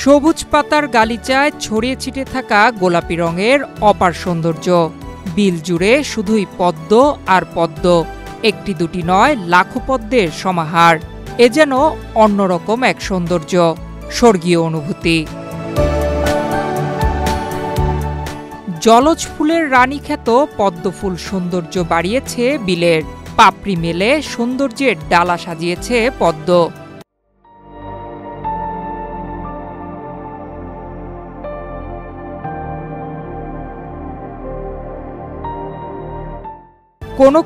সবুজ পাতার গালিচায় ছড়িয়ে ছিটে থাকা গোলাপি রঙের অপার সৌন্দর্য। বিল জুড়ে শুধুই পদ্ম আর পদ্ম, একটি দুটি নয়, লাখো পদ্মের সমাহার। এ যেন অন্যরকম এক সৌন্দর্য, স্বর্গীয় অনুভূতি। জলজ ফুলের রানী খ্যাত পদ্মফুল সৌন্দর্য বাড়িয়েছে বিলের। পাপড়ি মেলে সৌন্দর্যের ডালা সাজিয়েছে পদ্ম।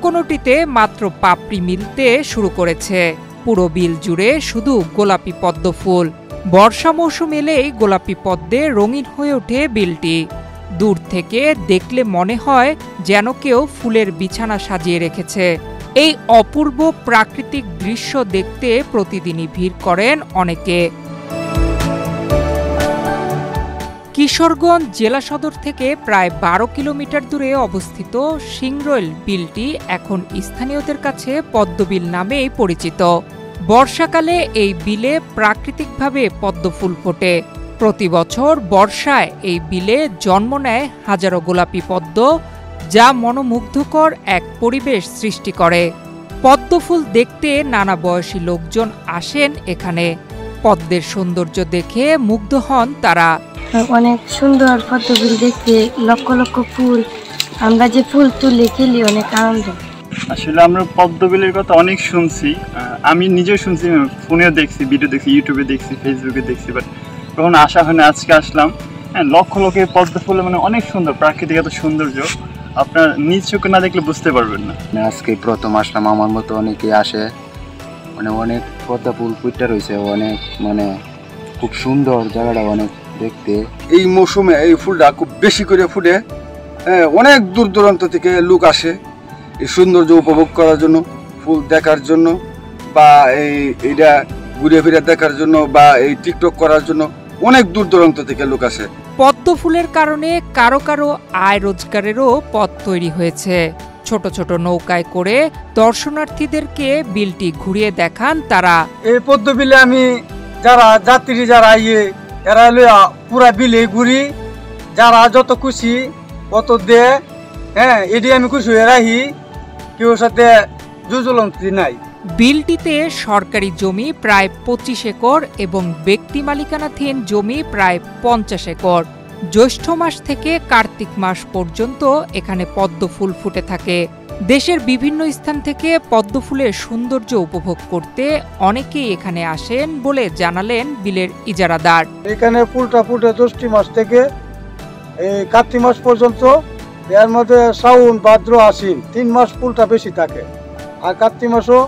কোনোটিতে মাত্র পাপড়ি মিলতে শুরু করেছে। পুরো বিল জুড়ে শুধু গোলাপি পদ্ম ফুল। বর্ষা মৌসুম এলেই গোলাপি পদ্মে রঙিন হয়ে ওঠে বিলটি। দূর থেকে দেখলে মনে হয় যেন কেউ ফুলের বিছানা সাজিয়ে রেখেছে। এই অপূর্ব প্রাকৃতিক দৃশ্য দেখতে প্রতিদিনই ভিড় করেন অনেকে। কিশোরগঞ্জ জেলা সদর থেকে প্রায় ১২ কিলোমিটার দূরে অবস্থিত সিংরৈল বিলটি এখন স্থানীয়দের কাছে পদ্মবিল নামেই পরিচিত। বর্ষাকালে এই বিলে প্রাকৃতিকভাবে পদ্মফুল ফোটে। প্রতি বছর বর্ষায় এই বিলে জন্ম নেয় হাজারো গোলাপি পদ্ম, যা মনোমুগ্ধকর এক পরিবেশ সৃষ্টি করে। পদ্মফুল দেখতে নানা বয়সী লোকজন আসেন এখানে। পদ্মের সৌন্দর্য দেখে মুগ্ধ হন তারা। অনেক সুন্দর পদ্মবিল দেখতে, লক্ষ লক্ষ ফুল। আমরা যে ফুল তুলে খেলি, অনেক আনন্দ। আসলে আমরা পদ্মবিলের কথা অনেক শুনছি, আমি নিজেও শুনছি, ফোনেও দেখছি, ভিডিও দেখছি, ইউটিউবে দেখছি, ফেসবুকে দেখছি, বাট কখনো আসা হয় না। আজকে আসলাম। হ্যাঁ, লক্ষ লক্ষের পদ্ম ফুল, মানে অনেক সুন্দর, প্রাকৃতিক এত সৌন্দর্য আপনার নিজ চোখে না দেখলে বুঝতে পারবেন না। আজকে প্রথম আসলাম, আমার মতো অনেকে আসে, মানে অনেক পদ্ম ফুল ফুটে রয়েছে, অনেক মানে খুব সুন্দর জায়গাটা অনেক দেখতে। এই মৌসুমে এই ফুলটা খুব বেশি করে ফুটে, অনেক দূর দূরান্ত থেকে লোক আসে এই সৌন্দর্য উপভোগ করার জন্য, ফুল দেখার জন্য, বা এইটা ঘুরে ফিরে দেখার জন্য, বা এই টিকটক করার জন্য অনেক দূর দূরান্ত থেকে লোক আসে। পদ্ম ফুলের কারণে কারো কারো আয় রোজগারেরও পথ তৈরি হয়েছে। ছোট ছোট নৌকায় করে দর্শনার্থীদেরকে বিলটি ঘুরিয়ে দেখান তারা। এই পদ্ম বিলে আমি যারা যাত্রী যারা এরা পুরা বিলে ঘুরি, যারা যত খুশি অত দে। হ্যাঁ, এটি আমি খুশি হয়ে রাখি, কেউ সাথে জুজুলন্তি নাই। বিলটিতে সরকারি জমি প্রায় ২৫ একর এবং ব্যক্তি মালিকানাধীন জমি প্রায় ৫০ একর। জ্যৈষ্ঠ মাস থেকে কার্তিক মাস পর্যন্ত এখানে পদ্ম ফুল ফুটে থাকে। দেশের বিভিন্ন স্থান থেকে পদ্ম ফুলের সৌন্দর্য উপভোগ করতে অনেকেই এখানে আসেন বলে জানালেন বিলের ইজারাদার। এখানে ফুলটা ফুটে জ্যৈষ্ঠ মাস থেকে এই কার্তিক মাস পর্যন্ত। এর মধ্যে শ্রাবণ, ভাদ্র, আশ্বিন ৩ মাস ফুলটা বেশি থাকে। আর কার্তিক মাসও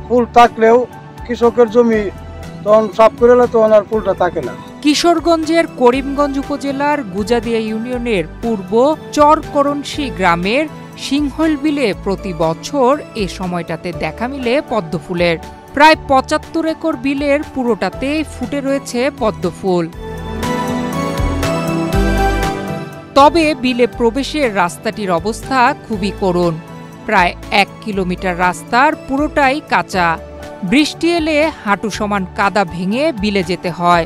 ফুল থাকলেও কৃষকের জমি তখন সাফ করে তখন আর ফুলটা থাকে না। কিশোরগঞ্জের করিমগঞ্জ উপজেলার গুজাদিয়া ইউনিয়নের পূর্ব চরকরণসী গ্রামের সিংহল বিলে প্রতি বছর এ সময়টাতে দেখা মিলে পদ্ম ফুলের। প্রায় ৭৫ একর বিলের পুরোটাতে ফুটে রয়েছে পদ্ম ফুল। তবে বিলে প্রবেশের রাস্তাটির অবস্থা খুবই করুণ। প্রায় ১ কিলোমিটার রাস্তার পুরোটাই কাঁচা। বৃষ্টি এলে হাঁটু সমান কাদা ভেঙে বিলে যেতে হয়।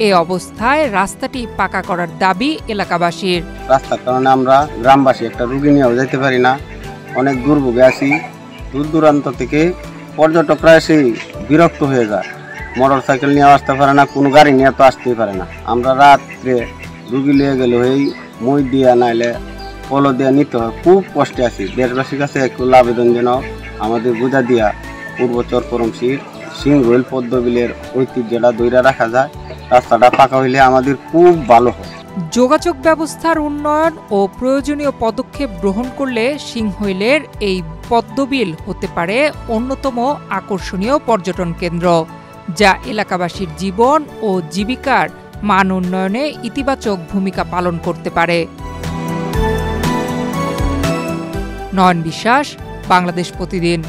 এ অবস্থায় রাস্তাটি পাকা করার দাবি এলাকাবাসীর। রাস্তার কারণে আমরা গ্রামবাসী একটা রুগী নিয়েও যেতে পারি না, অনেক দুর্ভোগে আছি। দূর দূরান্ত থেকে পর্যটকরা এসে বিরক্ত হয়ে যায়, মোটর সাইকেল নিয়ে আসতে পারে না, কোনো গাড়ি নিয়ে তো আসতেই পারে না। আমরা রাত্রে রুগী নিয়ে গেলে এই মই দিয়ে নাইলে পলো দিয়ে নিতে হয়, খুব কষ্টে আছি। দেশবাসীর কাছে একটু আবেদন যেন আমাদের গুজাদিয়া পূর্ব চরকরণসীর সিংরৈল পদ্মবিলের ঐতিহ্যটা ধরে রাখা যায়। রাস্তাটা পাকা হইলে আমাদের খুব ভালো হয়। যোগাযোগ ব্যবস্থার উন্নয়ন ও প্রয়োজনীয় পদক্ষেপ গ্রহণ করলে সিংহৈলের এই পদ্মবিল হতে পারে অন্যতম আকর্ষণীয় পর্যটন কেন্দ্র, যা এলাকাবাসীর জীবন ও জীবিকার মান উন্নয়নে ইতিবাচক ভূমিকা পালন করতে পারে। নয়ন বিশ্বাস, বাংলাদেশ প্রতিদিন।